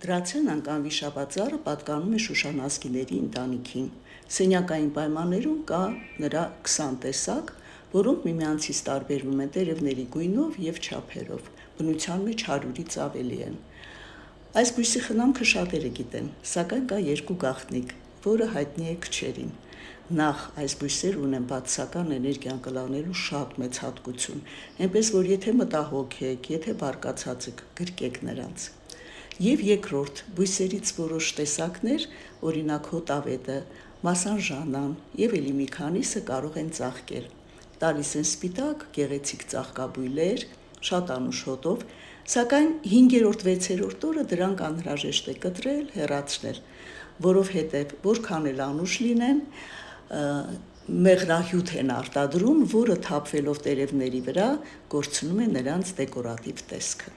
Դրացեն անգամ վիշապածառը պատկանում է շուշանազգիների ընտանիքին։ Սենյակային պայմաններում կա նրա 20 տեսակ, որոնք միմյանցից տարբերվում են տերևների գույնով և չափերով, բնության մեջ 100-ից ավելի են։ Այս բույսի խնամքը շատերը գիտեն, սակայն կա երկու գաղտնիք, որը հայտնի է քչերին։ Նախ, այս բույսերը ունեն բացասական էներգիան կլանելու շատ մեծ հատկություն, այնպես որ եթե մտահոգ եք, եթե բարկացած եք, գրկեք նրանց։ Եվ երկրորդ, բույսերից որոշ տեսակներ, օրինակ հոտավետը, մասանժանան և էլի մի քանիսը կարող են ծաղկել։ Տալիս են սպիտակ, գեղեցիկ ծաղկաբույլեր, շատ անուշ հոտով, սակայն 5-6-րդ օրը դրանք անհրաժեշտ է կտրել, հեռացնել, որովհետև որքան էլ անուշ լինեն, մեղրահյութ են արտադրում, որը թափվելով տերևների վրա կորցնում է նրանց դեկորատիվ տեսքը։